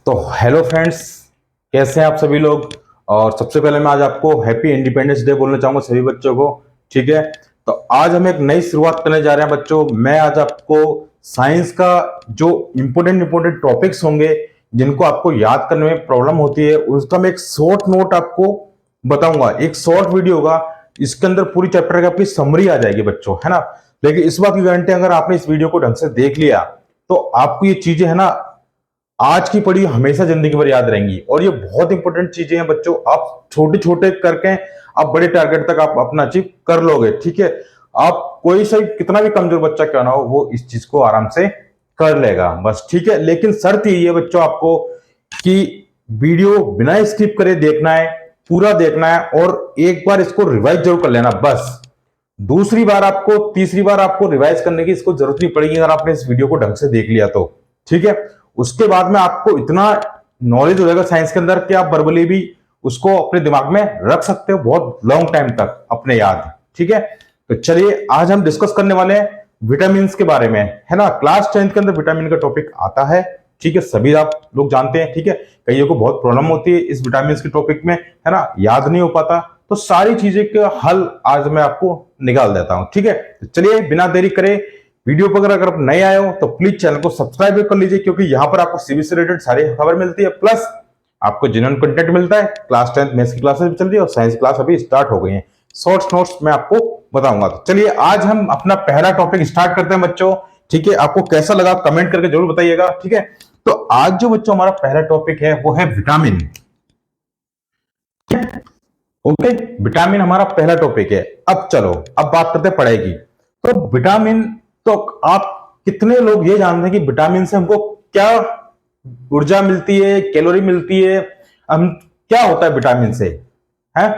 तो hello friends, कैसे हैं आप सभी लोग। और सबसे पहले मैं आज आपको हैप्पी इंडिपेंडेंस डे बोलना चाहूंगा सभी बच्चों को। ठीक है, तो आज हम एक नई शुरुआत करने जा रहे हैं बच्चों। मैं आज आपको साइंस का जो इम्पोर्टेंट इम्पोर्टेंट टॉपिक्स होंगे जिनको आपको याद करने में प्रॉब्लम होती है, उसका मैं एक शॉर्ट नोट आपको बताऊंगा। एक शॉर्ट वीडियो होगा, इसके अंदर पूरी चैप्टर की आपकी समरी आ जाएगी बच्चों, है ना। लेकिन इस बात की गारंटी, अगर आपने इस वीडियो को ढंग से देख लिया तो आपको ये चीजें है ना आज की पढ़ी हमेशा जिंदगी भर याद रहेंगी। और ये बहुत इंपॉर्टेंट चीजें हैं बच्चों। आप छोटे छोटे करके आप बड़े टारगेट तक आप अपना अचीव कर लोगे। ठीक है, आप कोई सा कितना भी कमजोर बच्चा क्यों ना हो, वो इस चीज को आराम से कर लेगा बस। ठीक है, लेकिन शर्त यही है बच्चों आपको कि वीडियो बिना स्किप करे देखना है, पूरा देखना है, और एक बार इसको रिवाइज जरूर कर लेना बस। दूसरी बार आपको, तीसरी बार आपको रिवाइज करने की इसको जरूरत नहीं पड़ेगी अगर आपने इस वीडियो को ढंग से देख लिया तो। ठीक है, उसके बाद में आपको इतना नॉलेज हो जाएगा साइंस के अंदर कि आप वर्बली भी उसको अपने दिमाग में रख सकते हो बहुत लॉन्ग टाइम तक अपने याद। ठीक है, तो चलिए आज हम डिस्कस करने वाले हैं विटामिन के बारे में, है ना। क्लास 10th के अंदर विटामिन का टॉपिक आता है। ठीक है, सभी आप लोग जानते हैं। ठीक है, कईयों को बहुत प्रॉब्लम होती है इस विटामिन के टॉपिक में, है ना, याद नहीं हो पाता। तो सारी चीजें का हल आज मैं आपको निकाल देता हूं। ठीक है, तो चलिए बिना देरी करे वीडियो पर अगर आप नए आए हो तो प्लीज चैनल को सब्सक्राइब कर लीजिए, क्योंकि यहां पर आपको सीबीएसई से रिलेटेड सारी खबर मिलती है, प्लस आपको जेन्युइन कंटेंट मिलता है। क्लास 10th मैथ्स की क्लासेस भी चल रही है और साइंस क्लास अभी स्टार्ट हो गई है। शॉर्ट्स नोट्स मैं आपको बताऊंगा। तो चलिए आज हम अपना पहला टॉपिक स्टार्ट करते हैं बच्चों। ठीक है, आपको कैसा लगा कमेंट करके जरूर बताइएगा। ठीक है, तो आज जो बच्चों हमारा पहला टॉपिक है वो है विटामिन। ओके, विटामिन हमारा पहला टॉपिक है। अब चलो अब बात करते हैं पढ़ाई की। तो विटामिन, तो आप कितने लोग ये जानते हैं कि विटामिन से हमको क्या ऊर्जा मिलती है, कैलोरी मिलती है, हम क्या होता है विटामिन से, है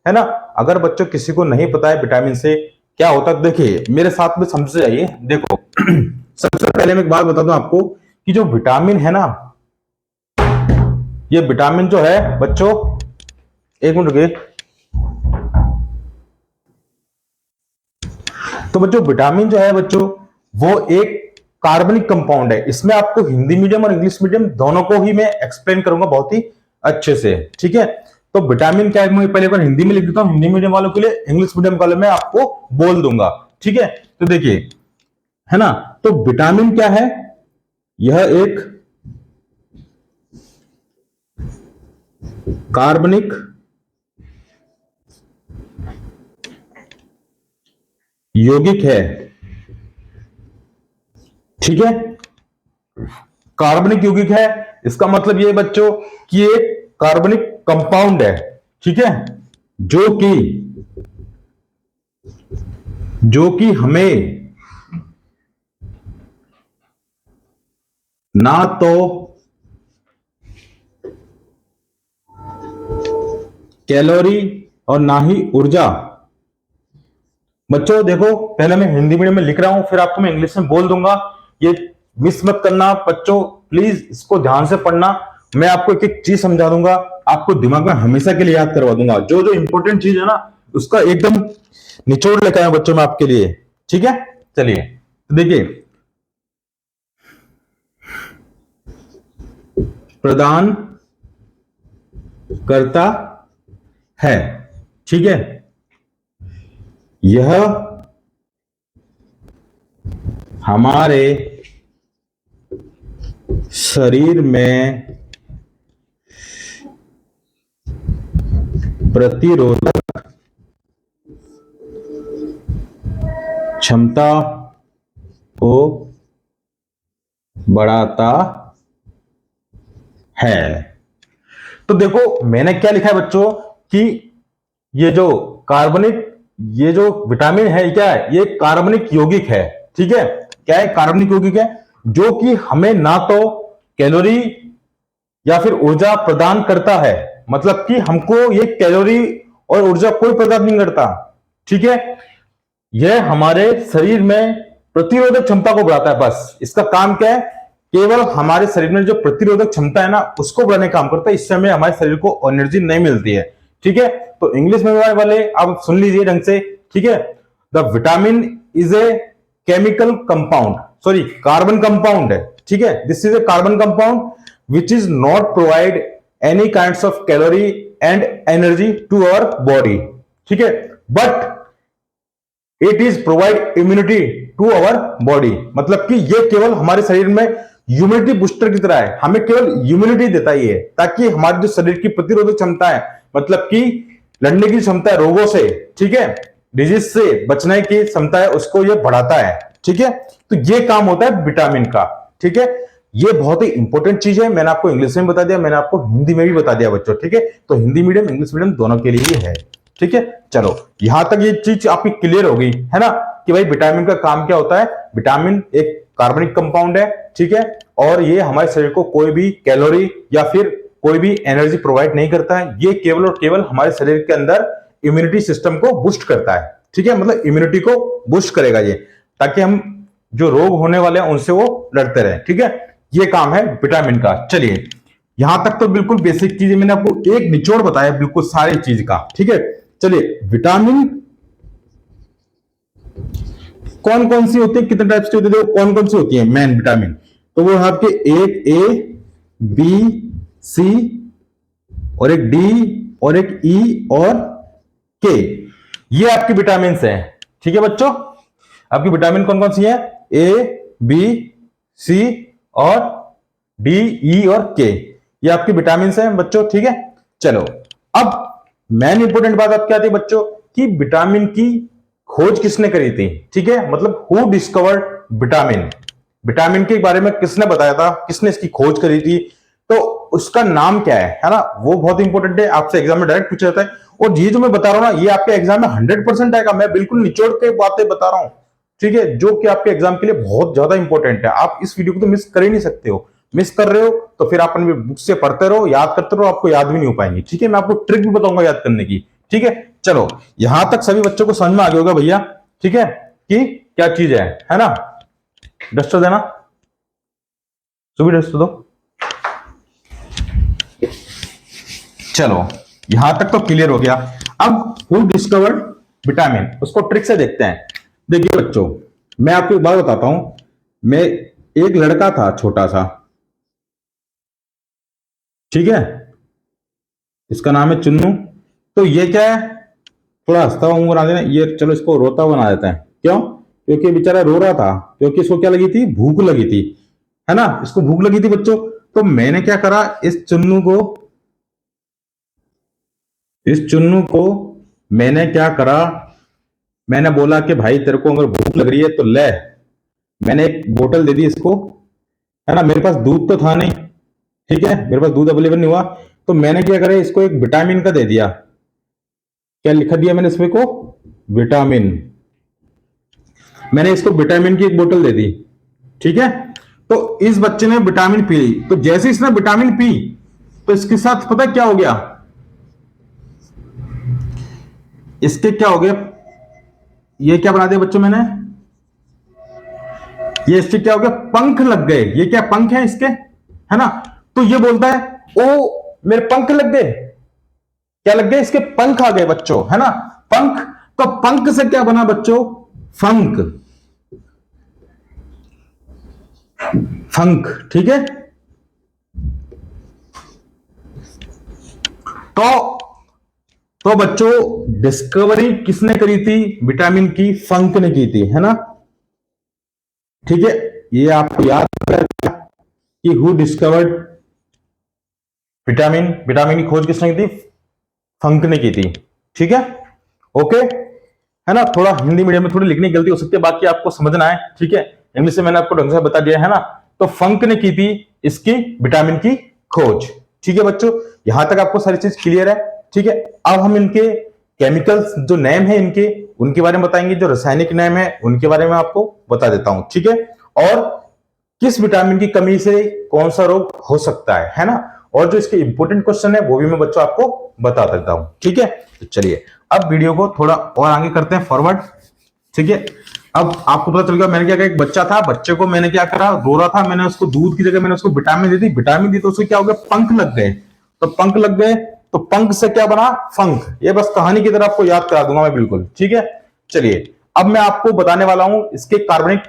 ना। अगर बच्चों किसी को नहीं पता है विटामिन से क्या होता है, देखिए मेरे साथ में समझ जाइए। देखो सबसे पहले मैं एक बात बता दूं आपको कि जो विटामिन है ना, ये विटामिन जो है बच्चों, एक मिनट रुकिए। तो बच्चों विटामिन जो है बच्चों वो एक कार्बनिक कंपाउंड है। इसमें आपको हिंदी मीडियम और इंग्लिश मीडियम दोनों को ही मैं एक्सप्लेन करूंगा बहुत ही अच्छे से। ठीक है, तो विटामिन क्या है मैं पहले बार हिंदी में लिख देता हूं, हिंदी मीडियम वालों के लिए, इंग्लिश मीडियम वालों में आपको बोल दूंगा। ठीक है, तो देखिए, है ना, तो विटामिन क्या है, यह एक कार्बनिक यौगिक है। ठीक है, कार्बनिक यौगिक है, इसका मतलब ये बच्चों कि एक कार्बनिक कंपाउंड है। ठीक है, जो कि हमें ना तो कैलोरी और ना ही ऊर्जा। बच्चों देखो, पहले मैं हिंदी मीडियम में लिख रहा हूं, फिर आपको मैं इंग्लिश में बोल दूंगा, ये मिस मत करना बच्चों, प्लीज इसको ध्यान से पढ़ना। मैं आपको एक एक चीज समझा दूंगा, आपको दिमाग में हमेशा के लिए याद करवा दूंगा। जो जो इंपॉर्टेंट चीज है ना उसका एकदम निचोड़ लेकर आया बच्चों मैं आपके लिए। ठीक है, चलिए देखिए, प्रदान करता है। ठीक है, यह हमारे शरीर में प्रतिरोधक क्षमता को बढ़ाता है। तो देखो मैंने क्या लिखा है बच्चों कि ये जो कार्बनिक, ये जो विटामिन है क्या है, ये कार्बनिक यौगिक है। ठीक है, क्या है, कार्बनिक यौगिक है, जो कि हमें ना तो कैलोरी या फिर ऊर्जा प्रदान करता है, मतलब कि हमको ये कैलोरी और ऊर्जा कोई प्रदान नहीं करता। ठीक है, यह हमारे शरीर में प्रतिरोधक क्षमता को बढ़ाता है, बस इसका काम क्या है, केवल हमारे शरीर में जो प्रतिरोधक क्षमता है ना उसको बढ़ाने का काम करता है। इससे हमें हमारे शरीर को एनर्जी नहीं मिलती है। ठीक है, तो इंग्लिश में वाले आप सुन लीजिए ढंग से। ठीक है, the vitamin is a chemical compound, sorry carbon compound है। ठीक है, this is a carbon compound which is not provide any kind of calorie and energy to our body, ठीक है, but it is provide immunity to our body. मतलब कि ये केवल हमारे शरीर में इम्यूनिटी बूस्टर की तरह है, हमें केवल इम्यूनिटी देता ही है, ताकि हमारी जो शरीर की प्रतिरोधक क्षमता है, मतलब कि लड़ने की क्षमता है रोगों से, ठीक है, डिजीज से बचने की क्षमता है, उसको ये बढ़ाता है, ठीक है। तो ये काम होता है विटामिन का, ठीक है। ये बहुत ही इंपॉर्टेंट चीज है, मैंने आपको इंग्लिश में बता दिया, मैंने आपको हिंदी में भी बता दिया बच्चों, ठीक है। तो हिंदी मीडियम इंग्लिश मीडियम दोनों के लिए है, ठीक है। चलो यहां तक ये चीज आपकी क्लियर हो गई है ना, कि भाई विटामिन का काम क्या होता है। विटामिन एक कार्बनिक कंपाउंड है, ठीक है, और ये हमारे शरीर को कोई भी कैलोरी या फिर कोई भी एनर्जी प्रोवाइड नहीं करता है, ये केवल और केवल हमारे शरीर के अंदर इम्यूनिटी सिस्टम को बूस्ट करता है, ठीक है, मतलब इम्यूनिटी को बूस्ट करेगा ये, ताकि हम जो रोग होने वाले हैं उनसे वो लड़ते रहे, ठीक है। ये काम है विटामिन का। चलिए यहां तक तो बिल्कुल बेसिक चीज मैंने आपको एक निचोड़ बताया बिल्कुल सारी चीज का, ठीक है। चलिए विटामिन कौन कौन सी होती है, कितने टाइप्स की होती है, कौन कौन सी होती है मेन विटामिन, तो वो आपके एक ए, बी, सी और एक डी और एक ई और के, ये आपकी विटामिन है, ठीक है बच्चों। आपकी विटामिन कौन कौन सी है, ए, बी, सी और डी, ई और के, ये आपकी विटामिन है बच्चों, ठीक है। चलो अब मेन इंपोर्टेंट बात आपकी आती है बच्चों कि विटामिन की खोज किसने करी थी, ठीक है, मतलब हु डिस्कवर्ड विटामिन, विटामिन के बारे में किसने बताया था, किसने इसकी खोज करी थी, तो उसका नाम क्या है ना, वो बहुत इंपॉर्टेंट है, आपसे एग्जाम में डायरेक्ट पूछा जाता है। और ये जो मैं बता रहा हूं ना, ये आपके एग्जाम में 100% आएगा, मैं बिल्कुल निचोड़ के बातें बता रहा हूं, ठीक है, जो कि आपके एग्जाम के लिए बहुत ज्यादा इंपॉर्टेंट है। आप इस वीडियो को तो मिस कर ही नहीं सकते हो, मिस कर रहे हो तो फिर आप अपनी बुक से पढ़ते रहो, याद करते रहो, आपको याद भी नहीं हो पाएंगे, ठीक है। मैं आपको ट्रिक भी बताऊंगा याद करने की, ठीक है। चलो यहां तक सभी बच्चों को समझ में आ गया होगा भैया, ठीक है, कि क्या चीज है ना। डस्टर देना, सुबह डस्टर दो। चलो यहां तक तो क्लियर हो गया। अब हु डिस्कवर्ड विटामिन, उसको ट्रिक से देखते हैं। देखिए बच्चों, मैं आपको एक बात बताता हूं, मैं एक लड़का था छोटा सा, ठीक है, इसका नाम है चुन्नू। तो ये क्या है, थोड़ा हंसता हुआ बना देना, ये चलो इसको रोता हुआ बना देते हैं, क्यों, क्योंकि बेचारा रो रहा था, क्योंकि इसको क्या लगी थी, भूख लगी थी, है ना, इसको भूख लगी थी बच्चों। तो मैंने क्या करा, इस चुन्नू को मैंने क्या करा, मैंने बोला कि भाई तेरे को अगर भूख लग रही है तो ले, मैंने एक बोतल दे दी इसको, है ना, मेरे पास दूध तो था नहीं, ठीक है, मेरे पास दूध अवेलेबल नहीं हुआ, तो मैंने क्या करा, इसको एक विटामिन का दे दिया। क्या लिखा दिया मैंने इसमें को, विटामिन, मैंने इसको विटामिन की एक बोतल दे दी, ठीक है। तो इस बच्चे ने विटामिन पी ली, तो जैसे इसने विटामिन पी तो इसके साथ पता क्या हो गया, इसके क्या हो गया, ये क्या बना दिया बच्चों मैंने, ये इसके क्या हो गया, पंख लग गए, ये क्या पंख है इसके, है ना। तो ये बोलता है ओ मेरे पंख लग गए, क्या लग गए, इसके पंख आ गए बच्चों, है ना, पंख। तो पंख से क्या बना बच्चों, फंक, फंक, ठीक है। तो बच्चों डिस्कवरी किसने करी थी, विटामिन की फंक ने की थी, है ना, ठीक है। ये आपको याद रखना कि हु डिस्कवर्ड विटामिन, विटामिन की खोज किसने की थी, फंक ने की थी, ठीक है, ओके, है ना। थोड़ा हिंदी मीडियम में थोड़ी लिखने की गलती हो सकती है, बाकी आपको समझना है, ठीक है, इंग्लिश से मैंने आपको ढंग से बता दिया है ना। तो फंक ने की थी इसकी विटामिन की खोज, ठीक है बच्चों, यहां तक आपको सारी चीज क्लियर है, ठीक है। अब हम इनके केमिकल्स जो नेम है इनके, उनके बारे में बताएंगे, जो रासायनिक नेम है उनके बारे में आपको बता देता हूं, ठीक है, और किस विटामिन की कमी से कौन सा रोग हो सकता है ना, और जो इसके इंपोर्टेंट क्वेश्चन है वो भी मैं बच्चों आपको बता देता हूं, ठीक है। तो चलिए अब वीडियो को थोड़ा और आगे करते हैं फॉरवर्ड, ठीक है। अब आपको पता चल गया मैंने क्या किया, एक बच्चा था, बच्चे को मैंने क्या करा, रो रहा था, मैंने उसको दूध की जगह मैंने उसको विटामिन दे दी, विटामिन दी तो उसको क्या हो गया, पंख लग गए, तो पंख लग गए तो पंख से क्या बना, फंक। ये बस कहानी की तरह आपको याद करा दूंगा मैं बिल्कुल, ठीक है। चलिए अब मैं आपको बताने वाला हूं इसके कार्बनिक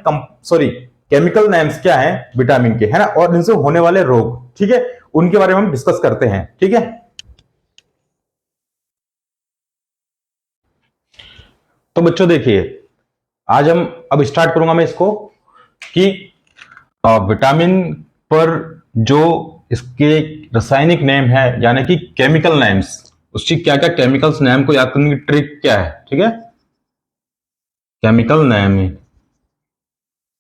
केमिकल नेम्स क्या है विटामिन के, है ना, और इनसे होने वाले रोग, ठीक है, उनके बारे में हम डिस्कस करते हैं, ठीक है। तो बच्चों देखिए, आज हम अब स्टार्ट करूंगा मैं इसको कि विटामिन पर जो इसके रासायनिक नेम है यानी कि केमिकल नेम्स, उसकी क्या क्या केमिकल्स नेम को याद करने की ट्रिक क्या है, ठीक है, केमिकल नेम,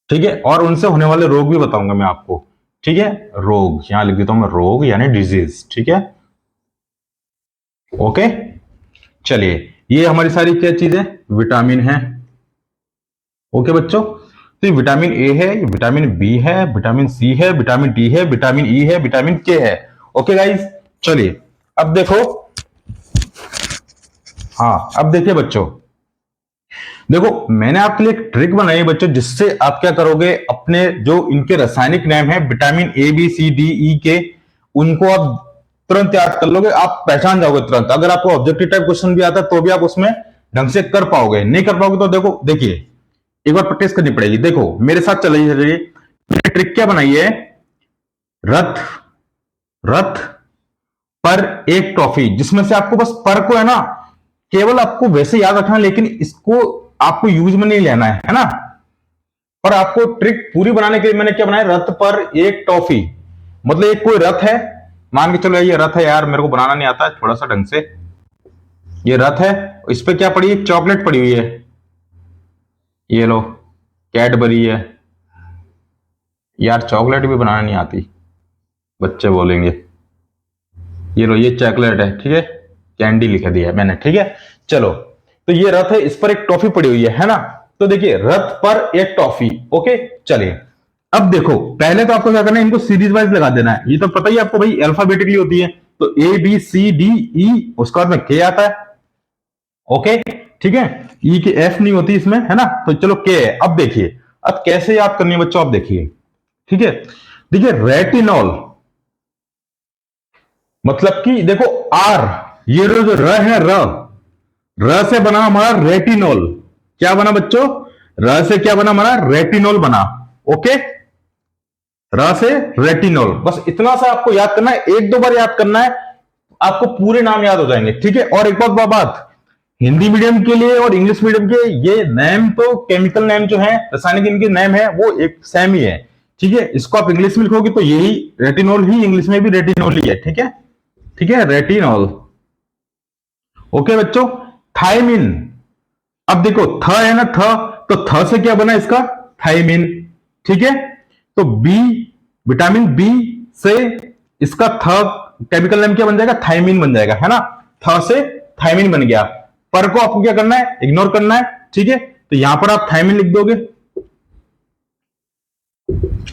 ठीक है, और उनसे होने वाले रोग भी बताऊंगा मैं आपको, ठीक है, रोग यहां लिख देता हूं मैं, रोग यानी डिजीज, ठीक है, ओके। चलिए, ये हमारी सारी क्या चीजें विटामिन है, ओके बच्चों। तो ये विटामिन ए है, ये विटामिन बी है, विटामिन सी है, विटामिन डी है, विटामिन ई है, विटामिन के है, ओके गाइस। चलिए अब देखो, हाँ अब देखिए बच्चों, देखो मैंने आपके लिए एक ट्रिक बनाई है बच्चों, जिससे आप क्या करोगे, अपने जो इनके रासायनिक नाम है vitamin A B C D E के, उनको आप तुरंत याद कर लोगे, आप पहचान जाओगे तुरंत। अगर आपको ऑब्जेक्टिव टाइप क्वेश्चन भी आता है तो भी आप उसमें ढंग से कर पाओगे, नहीं कर पाओगे तो देखो, देखिए एक बार प्रैक्टिस करनी पड़ेगी। देखो मेरे साथ चलिए, मैंने ट्रिक क्या बनाई है, रथ, रथ पर एक टॉफी, जिसमें से आपको बस पर को है ना केवल आपको वैसे याद रखना, लेकिन इसको आपको यूज में नहीं लेना है ना। और आपको ट्रिक पूरी बनाने के लिए मैंने क्या बनाया, रथ पर एक टॉफी, मतलब एक कोई रथ है, मान के चलो ये रथ है, यार मेरे को बनाना नहीं आता है थोड़ा सा ढंग से, ये रथ है, इस पे क्या पड़ी है, चॉकलेट पड़ी हुई है, ये लो कैडबरी है, यार चॉकलेट भी बनाना नहीं आती बच्चे बोलेंगे, ये लो ये चॉकलेट है, ठीक है, कैंडी लिख दिया है मैंने, ठीक है। चलो तो ये रथ है, इस पर एक टॉफी पड़ी हुई है ना, तो देखिए रथ पर एक टॉफी, ओके। चलिए अब देखो, पहले तो आपको क्या करना है, इनको सीरीज वाइज लगा देना है, ये तो पता ही आपको भाई अल्फाबेटिकली होती है, तो ए बी सी डी ई, उसके बाद में के आता है, ओके ठीक है, ई की एफ नहीं होती इसमें, है ना, तो चलो के है। अब देखिए अब कैसे याद करनी है बच्चों, आप देखिए, ठीक है, देखिए रेटिनॉल, मतलब कि देखो आर, ये जो र है, र से बना हमारा रेटिनॉल, क्या बना बच्चों, र से क्या बना हमारा, रेटिनॉल बना, ओके, र से रेटिनॉल, बस इतना सा आपको याद करना है, एक दो बार याद करना है, आपको पूरे नाम याद हो जाएंगे, ठीक है। और एक बात, हिंदी मीडियम के लिए और इंग्लिश मीडियम के ये नेम, तो केमिकल नेम जो है, रासायनिक इनके नेम है, वो एक सेम ही है, ठीक है। इसको आप इंग्लिश में लिखोगे तो यही रेटिनॉल ही, इंग्लिश में भी रेटिनॉल ही है, ठीक है, ठीक है, रेटिनॉल, ओके बच्चों। थायमिन, अब देखो थ है ना, थ, तो थ से क्या बना इसका, थायमिन, ठीक है, तो बी, विटामिन बी से इसका थ केमिकल नेम क्या बन जाएगा, थायमिन बन जाएगा, है ना, थ से थायमिन बन गया, पर को आपको क्या करना है, इग्नोर करना है, ठीक है, तो यहां पर आप थायमिन लिख दोगे,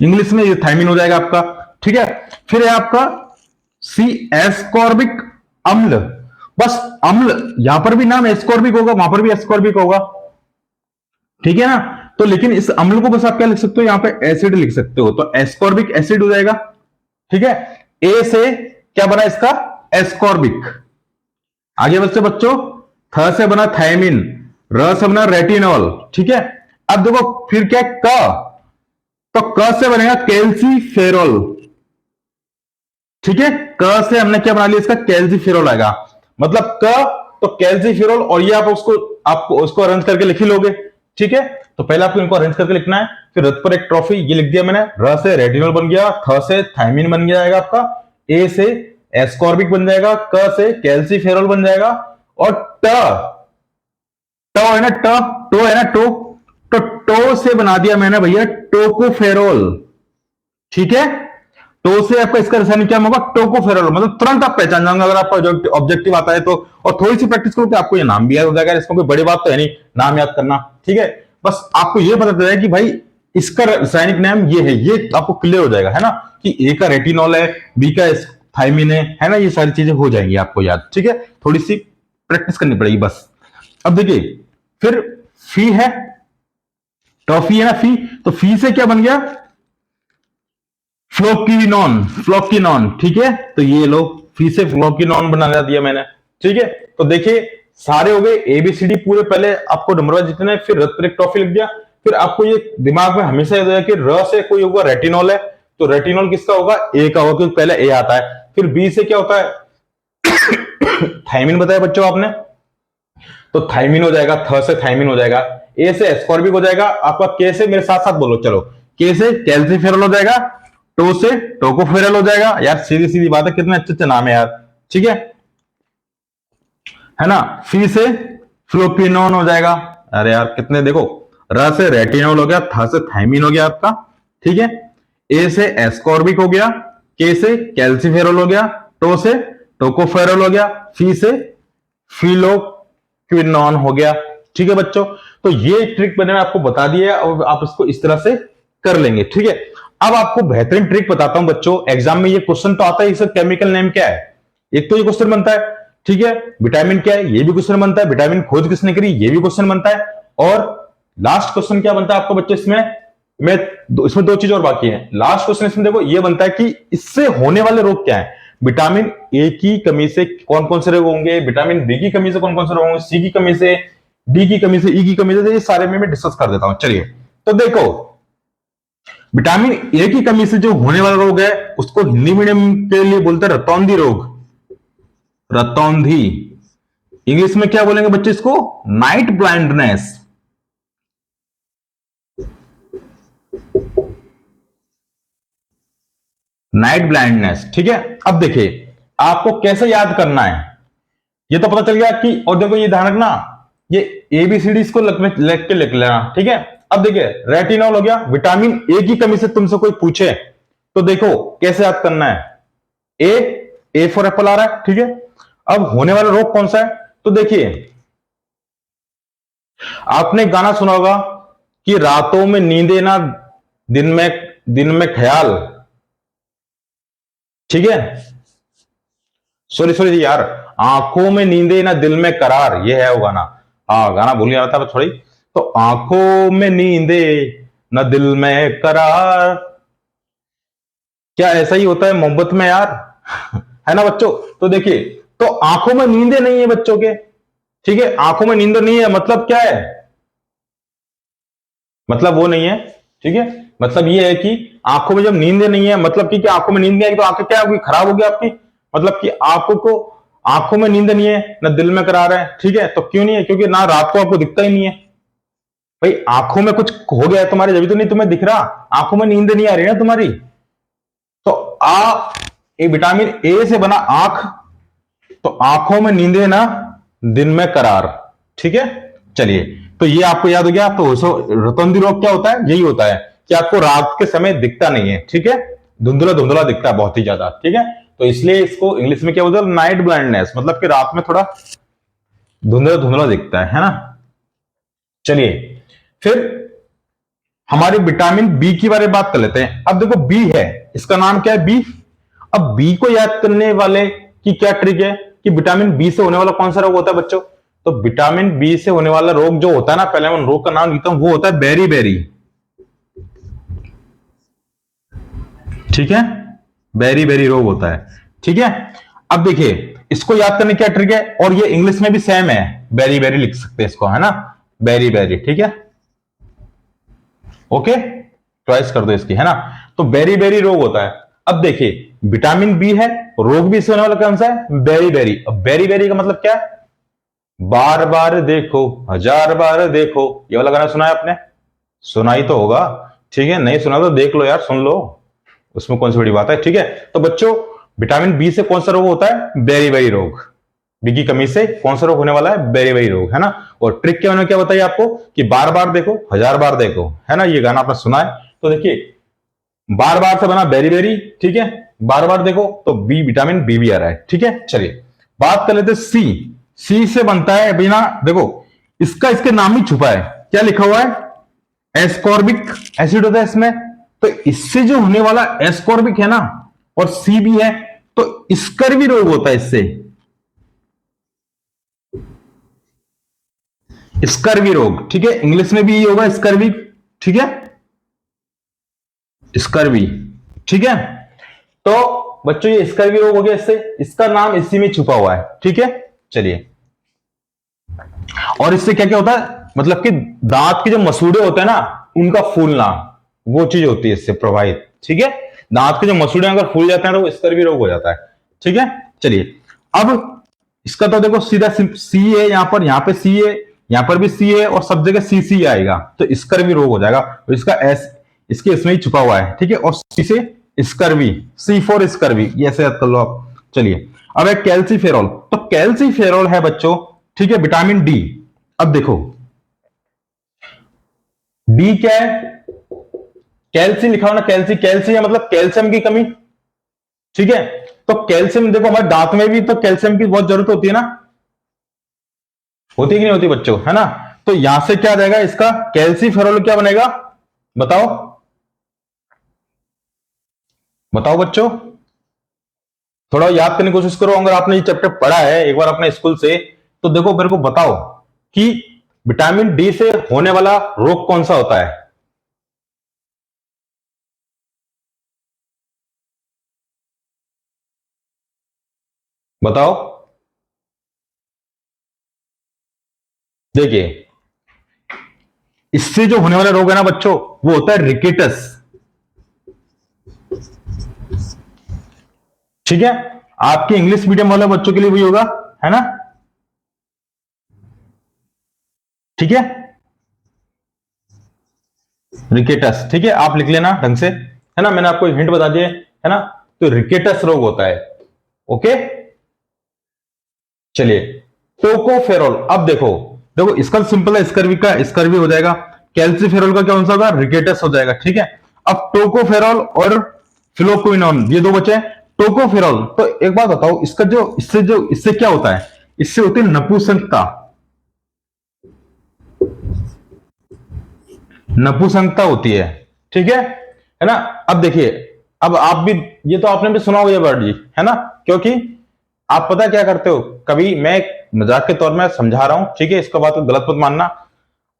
इंग्लिश में ये थायमिन हो जाएगा आपका, ठीक है। फिर है आपका सी, एस्कॉर्बिक अम्ल, बस अम्ल, यहां पर भी नाम एस्कॉर्बिक होगा, वहां पर भी एस्कॉर्बिक होगा, ठीक है ना, तो लेकिन इस अम्ल को बस आप क्या लिख सकते हो, यहां पे एसिड लिख सकते हो, तो एस्कॉर्बिक एसिड हो जाएगा, ठीक है। ए से क्या बना इसका, एस्कॉर्बिक, आगे बच्चे बच्चों, थ से बना थायमिन, र से बना रेटिनॉल, ठीक है। अब देखो फिर क्या, क, तो क से बनेगा कैल्सीफेरॉल, ठीक है, क से हमने क्या बना लिया इसका, कैल्सीफेरॉल आएगा, मतलब क तो कैल्सीफेरॉल, और ये आप उसको अरेंज करके लिख ही लोगे, ठीक है। तो पहले आपको इनको अरेंज करके लिखना है, फिर रथ पर एक ट्रॉफी, ये लिख दिया मैंने, र से रेटिनॉल बन गया, थ से थायमिन बन जाएगा आपका, ए से एस्कॉर्बिक बन जाएगा, क से कैल्सीफेरॉल बन जाएगा, और ट, ट है ना, टो है ना, तो टो से बना दिया मैंने भैया टोकोफेरॉल, ठीक है। टो से आपका इसका रासायनिक क्या होगा, टोकोफेरॉल, मतलब तुरंत आप पहचान जाओगे अगर आपका ऑब्जेक्टिव आता है तो, और थोड़ी सी प्रैक्टिस करो तो आपको ये नाम भी याद हो जाएगा, इसमें कोई बड़ी बात तो है नहीं नाम याद करना, ठीक है। बस आपको ये पता चल जाए कि भाई इसका रासायनिक नाम ये है, ये आपको क्लियर हो जाएगा, है ना, कि ए का रेटिनॉल है, बी का थायमिन है ना, ये सारी चीजें हो जाएंगी आपको याद, ठीक है, थोड़ी सी प्रैक्टिस करनी पड़ेगी बस। अब देखिए फिर फी है, टॉफी है ना, फी, तो फी से क्या बन गया, फ्लोकिनॉन, फ्लोकिनॉन, ठीक है, तो ये लो फी से फ्लोकिनॉन बना दिया मैंने, ठीक है। तो देखिए सारे हो गए, एबीसीडी पूरे, पहले आपको नंबर वाइज जितने, फिर रथ पर एक टॉफी लिख दिया, फिर आपको ये दिमाग में हमेशा याद है कि र से कोई होगा रेटिनॉल है, तो रेटिनॉल किसका होगा, ए का होगा, क्योंकि पहले ए आता है। फिर बी से क्या होता है, थायमिन बताया बच्चों आपने, तो थायमिन हो जाएगा, थ से थायमिन हो जाएगा, ए से एस्कॉर्बिक हो जाएगा आपका, के से मेरे साथ साथ बोलो चलो, के से कैल्सीफेरॉल हो जाएगा, टो से टोकोफेरल हो जाएगा। यार सीधी सीधी बात है, कितने अच्छे अच्छे नाम है यार, ठीक है ना। फी से फ्लोपिनोन हो जाएगा, अरे यार कितने, देखो र से रेटिनॉल हो गया, थ से थायमिन हो गया आपका, ठीक है। ए से एस्कॉर्बिक हो गया, के से कैल्सीफेरॉल हो गया, टो से टोकोफेरल हो गया, फी से फिलोक्विनोन हो गया, ठीक है बच्चों। तो ये ट्रिक मैंने आपको बता दी है और आप इसको इस तरह से कर लेंगे, ठीक है। अब आपको बेहतरीन ट्रिक बताता हूं बच्चों, एग्जाम में ये क्वेश्चन तो आता है, इसका केमिकल नेम क्या है, एक तो ये क्वेश्चन बनता है, ठीक है। विटामिन क्या है, ये भी क्वेश्चन बनता है। विटामिन खोज किसने करी, ये भी क्वेश्चन बनता है। और लास्ट क्वेश्चन क्या बनता है आपको बच्चों, इसमें दो चीज और बाकी है। लास्ट क्वेश्चन इसमें देखो ये बनता है कि इससे होने वाले रोग क्या है। विटामिन ए की कमी से कौन कौन से रोग होंगे, विटामिन बी की कमी से कौन कौन से रोग होंगे, सी की कमी से, डी की कमी से, ई की कमी से, ये सारे में मैं डिस्कस कर देता हूं। चलिए तो देखो, विटामिन ए की कमी से जो होने वाला रोग है उसको हिंदी मीडियम के लिए बोलते हैं रतौंधी रोग, रतौंधी। इंग्लिश में क्या बोलेंगे बच्चे इसको, नाइट ब्लाइंडनेस। नाइट ब्लाइंडनेस, ठीक है। अब देखिए आपको कैसे याद करना है, ये तो पता चल गया कि, और देखो ये ध्यान रखना, ये एबीसीडी इसको लिख के लिख लेना, ठीक है। अब देखिए रेटिनॉल हो गया, विटामिन ए की कमी से तुमसे कोई पूछे तो देखो कैसे याद करना है। ए फॉर एप्पल आ रहा है, ठीक है। अब होने वाला रोग कौन सा है, तो देखिए आपने गाना सुना होगा कि रातों में नींदे ना, दिन में ख्याल, ठीक है। सॉरी यार, आंखों में नींदे ना दिल में करार, ये है वो गाना। गाना भूल गया था थोड़ी। तो आंखों में नींदे ना दिल में करार, क्या ऐसा ही होता है मोहब्बत में यार, है ना बच्चों। तो देखिए, तो आंखों में नींदे नहीं है बच्चों के, ठीक है। आंखों में नींद नहीं है मतलब क्या है, मतलब वो नहीं है, ठीक है। मतलब ये है कि आंखों में जब नींद नहीं है, मतलब कि आंखों में नींद नहीं आई तो आंखें क्या होगी, खराब होगी आपकी। मतलब कि आपको को आंखों में नींद नहीं है ना दिल में करार है, ठीक है। तो क्यों नहीं है, क्योंकि ना रात को आपको दिखता ही नहीं है भाई, आंखों में कुछ हो गया है तुम्हारे, जब तो नहीं तुम्हें दिख रहा, आंखों में नींद नहीं आ रही ना तुम्हारी। तो एक विटामिन ए से बना आंख, तो आंखों में नींदे ना दिन में करार, ठीक है। चलिए तो ये आपको याद हो गया। तो रतौंधी रोग क्या होता है, यही होता है कि आपको रात के समय दिखता नहीं है, ठीक है, धुंधला धुंधला दिखता है बहुत ही ज्यादा, ठीक है। तो इसलिए इसको इंग्लिश में क्या बोलते हैं, नाइट ब्लाइंडनेस, मतलब कि रात में थोड़ा धुंधला धुंधला दिखता है ना। चलिए फिर हमारे विटामिन बी की बारे में बात कर लेते हैं। अब देखो बी है, इसका नाम क्या है, बी। अब बी को याद करने वाले की क्या ट्रिक है कि विटामिन बी से होने वाला कौन सा रोग होता है बच्चों। तो विटामिन बी से होने वाला रोग जो होता है ना, पहले मैं रोग का नाम लिखता हूं, वो होता है बेरी बेरी, ठीक है। बेरी बेरी रोग होता है, ठीक है। अब देखिए इसको याद करने की क्या ट्रिक है, और ये इंग्लिश में भी सेम है, बेरी बेरी लिख सकते हैं इसको, है ना, बेरी बेरी, ठीक है। ओके, चॉइस कर दो इसकी, है ना। तो बेरी बेरी रोग होता है। अब देखिए विटामिन बी है, रोग भी इससे होने वाला कौन सा है, बेरी बेरी। अब बेरी बेरी का मतलब क्या है, बार बार देखो, हजार बार देखो, ये वाला गाना सुना है आपने, सुना ही तो होगा, ठीक है। नहीं सुना तो देख लो यार, सुन लो, उसमें कौन सी बड़ी बात है, ठीक है। तो बच्चों विटामिन बी से कौन सा रोग होता है, बेरी बेरी रोग। बी की कमी से कौन सा रोग होने वाला है, बेरी बेरी रोग, है ना। और ट्रिक क्या होने क्या बताइए आपको कि बार बार देखो, हजार बार देखो, है ना, ये गाना आपने सुना है। तो देखिए बार बार से बना बेरी बेरी, ठीक है, बार बार देखो, तो बी, विटामिन बी भी आ रहा है, ठीक है। चलिए बात कर लेते सी। सी से बनता है बिना, देखो इसका इसके नाम ही छुपा है, क्या लिखा हुआ है, एस्कॉर्बिक एसिड होता है इसमें। तो इससे जो होने वाला एस्कॉर्बिक है ना, और सी भी है, तो स्कर्वी रोग होता है इससे, स्कर्वी रोग, ठीक है। इंग्लिश में भी ये होगा स्कर्वी, ठीक है, स्कर्वी, ठीक है। तो बच्चों ये स्कर्वी रोग हो गया इससे, इसका नाम इसी में छुपा हुआ है, ठीक है। चलिए और इससे क्या क्या होता है, मतलब कि दांत के जो मसूड़े होते हैं ना, उनका फूलना, वो चीज होती है इससे प्रभावित। ठीक है, दांत के जो मसूड़े अगर फूल जाते हैं तो स्कर्वी रोग हो जाता है। ठीक है, चलिए अब इसका तो देखो सीधा सी है, यहाँ पे सी है, यहाँ पर भी सी है, और सब जगह सी सी आएगा, तो स्कर्वी रोग हो जाएगा। और इसका एस इसके इसमें ही छुपा हुआ है। ठीक है, और सी से स्कर्वी, सी फॉर स्कर्वी, ये ऐसे याद कर लो आप। चलिए अब है कैल्सीफेरॉल। तो कैल्सीफेरॉल है बच्चों, ठीक है, विटामिन डी। अब देखो डी क्या है, कैल्सी लिखा हो ना, कैल्सी, कैल्सी है मतलब कैल्शियम की कमी। ठीक है, तो कैल्शियम देखो हमारे दांत में भी तो कैल्शियम की बहुत जरूरत होती है ना, होती है कि नहीं होती बच्चों, है ना। तो यहां से क्या रहेगा इसका, कैल्सीफेरॉल क्या बनेगा, बताओ बताओ बच्चों, थोड़ा याद करने की कोशिश करो। अगर आपने ये चैप्टर पढ़ा है एक बार अपने स्कूल से, तो देखो मेरे को बताओ कि विटामिन डी से होने वाला रोग कौन सा होता है। बताओ, देखिए इससे जो होने वाला रोग है ना बच्चों, वो होता है रिकेटस। ठीक है, आपके इंग्लिश मीडियम वाले बच्चों के लिए भी होगा, है ना। ठीक है, रिकेटस, ठीक है, आप लिख लेना ढंग से, है ना, मैंने आपको हिंट बता दिए, है ना। तो रिकेटस रोग होता है। ओके, चलिए टोकोफेरॉल। अब देखो देखो इसका सिंपल है, स्कर्वी का स्कर्वी हो जाएगा, कैल्सीफेरॉल का कौन सा होगा, रिकेटस हो जाएगा। ठीक है, अब टोकोफेरॉल और फ्लोक्विनोन ये दो बचे। टोकोफेरॉल, तो एक बात बताओ, इसका जो इससे क्या होता है, इससे होती है नपुंसकता, नपुंसकता होती है। ठीक है ना। अब देखिए, अब आप भी, ये तो आपने भी सुना होगा ये वर्ड जी, है ना, क्योंकि आप पता क्या करते हो, कभी मैं मजाक के तौर में समझा रहा हूं, ठीक है, इसका बात को गलत मत मानना।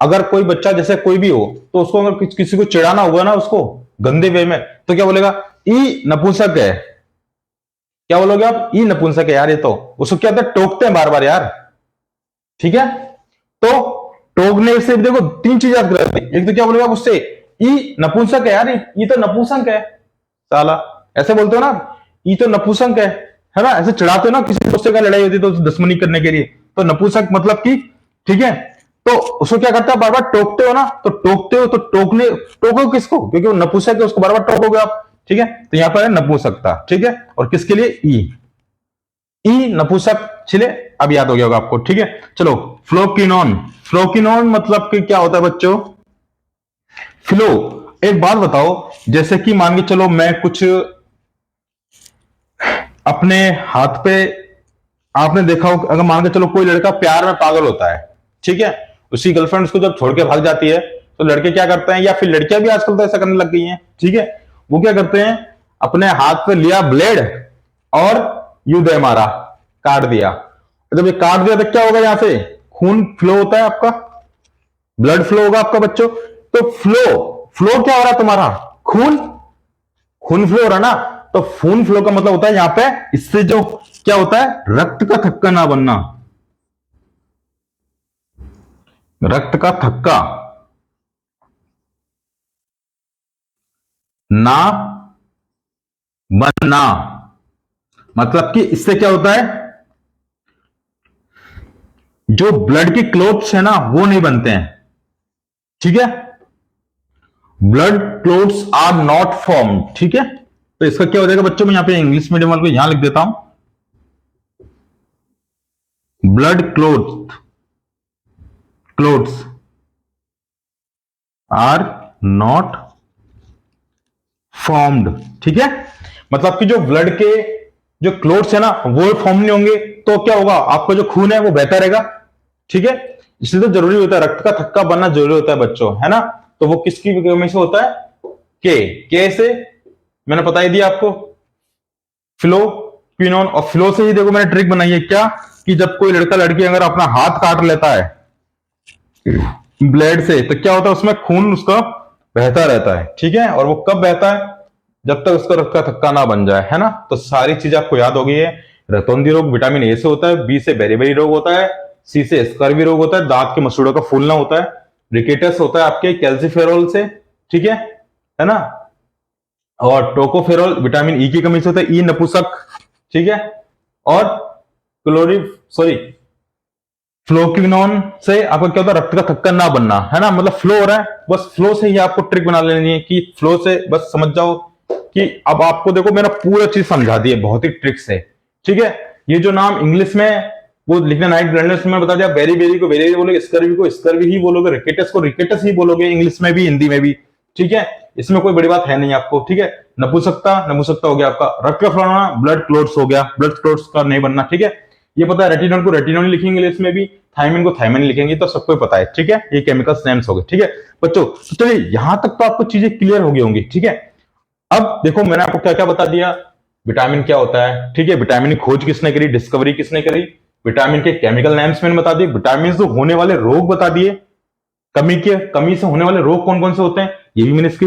अगर कोई बच्चा जैसे कोई भी हो, तो उसको अगर किसी को चिढ़ाना होगा ना, उसको गंदे वे में, तो क्या बोलेगा, ई नपुंसक है। क्या बोलोगे आप, ई नपुंसक है यार, ये तो उसको क्या होता है, टोकते हैं बार बार यार। ठीक है, तो टोकने से देखो तीन चीज याद कर, एक तो क्या बोलेगा उससे, ई नपुंसक है यार, ये तो नपुंसक है साला, ऐसे बोलते हो ना, ई तो नपुंसक है ना, ऐसे चिढ़ाते हो ना, किसी दोस्त का लड़ाई होती है तो दुश्मनी करने के लिए, तो नपुंसक मतलब कि, ठीक है, तो उसको क्या करता है, बार बार टोकते हो ना, तो टोकते हो तो टोको किसको, क्योंकि वो नपुंसक है, उसको बार बार टोकोगे आप। ठीक है, तो यहां पर है नपुंसकता। ठीक है, और किसके लिए, ई नपुंसक छिले, अब याद हो गया होगा आपको। ठीक है, चलो फ्लोकिनोन। फ्लोकिनोन मतलब कि क्या होता है बच्चों, फ्लो। एक बात बताओ, जैसे कि मान के चलो मैं कुछ अपने हाथ पे, आपने देखा हो, अगर मान के चलो कोई लड़का प्यार में पागल होता है, ठीक है, उसकी गर्लफ्रेंड उसको जब छोड़ के भाग जाती है, तो लड़के क्या करते हैं, या फिर लड़कियां भी आजकल तो ऐसा करने लग गई हैं, ठीक है, वो क्या करते हैं, अपने हाथ पे लिया ब्लेड और यूं दे मारा, काट दिया। जब ये काट दिया तो क्या होगा, यहां से खून फ्लो होता है आपका, ब्लड फ्लो होगा आपका बच्चों। तो फ्लो फ्लो क्या हो रहा है तुम्हारा, खून खून फ्लो हो रहा ना, तो खून फ्लो का मतलब होता है यहां पे, इससे जो क्या होता है, रक्त का थक्का ना बनना, रक्त का थक्का ना बनना, मतलब कि इससे क्या होता है, जो ब्लड के क्लोट्स है ना वो नहीं बनते हैं। ठीक है, blood clots are not form. ठीक है, तो इसका क्या हो जाएगा बच्चों, मैं यहां पे इंग्लिश मीडियम वाले को यहां लिख देता हूं, blood clots are not formed. ठीक है, मतलब कि जो ब्लड के जो क्लोट्स है ना वो फॉर्म नहीं होंगे, तो क्या होगा, आपका जो खून है वो बहता रहेगा। ठीक है, इसलिए तो जरूरी होता है, रक्त का थक्का बनना जरूरी होता है बच्चों, है ना। तो वो किसकी वजह से होता है, के से मैंने बता ही दिया आपको, फ्लोक्विनोन। और फ्लो से ही देखो मैंने ट्रिक बनाई है क्या, कि जब कोई लड़का लड़की अगर अपना हाथ काट लेता है ब्लेड से, तो क्या होता है, उसमें खून उसका बहता रहता है। ठीक है, और वो कब बहता है, जब तक उसका रक्त का थक्का ना बन जाए, है ना। तो सारी चीज आपको याद हो गई है। रतौंधी रोग विटामिन ए से होता है, बी से बेरीबेरी रोग होता है, सी से स्कर्वी रोग होता है, दांत के मसूड़ों का फूलना होता है, रिकेटस होता है आपके कैल्सीफेरॉल से, ठीक है ना। और टोकोफेरॉल विटामिन ई की कमी से होता है, ई नपुंसक, ठीक है। और क्लोरी सॉरी फ्लोक्विनोन से आपका क्या होता है, रक्त का थक्का ना बनना, है ना। मतलब फ्लो हो रहा है, बस फ्लो से ही आपको ट्रिक बना लेनी है कि फ्लो से बस समझ जाओ कि अब आपको देखो मैंने पूरा चीज समझा दी है बहुत ही ट्रिक से, ठीक है। ये जो नाम इंग्लिश में वो लिखना नाइट ब्लाइंडनेस में बता दिया, बेरी बेरी को बेरी बोलोगे, स्कर्वी को स्कर्वी ही बोलोगे, रिकेटस को रिकेटस ही बोलोगे, इंग्लिश में भी हिंदी में भी, ठीक है। इसमें कोई बड़ी बात है नहीं आपको, ठीक है। नपुंसकता, नपुंसकता हो गया आपका, रक्त का फैलाना, ब्लड क्लोट्स हो गया, ब्लड क्लोट्स का नहीं बनना, ठीक है। ये पता है, रेटिनॉल को रेटिनॉल लिखेंगे इंग्लिश में भी, थायमिन को थायमिन लिखेंगे, तो सबको पता है, ठीक है। ये केमिकल्स नेम्स हो गए, ठीक है बच्चों। तो चलिए यहां तक तो आपको चीजें क्लियर हो गई होंगी, ठीक है। अब देखो मैंने आपको क्या क्या बता दिया, विटामिन क्या होता है, ठीक है। विटामिन की खोज किसने करी, डिस्कवरी किसने करी, विटामिन के केमिकल नेम्स मैंने बता दिए, विटामिन से होने वाले रोग बता दिए, कमी से होने वाले रोग कौन कौन से होते हैं, ये भी मैंने इसकी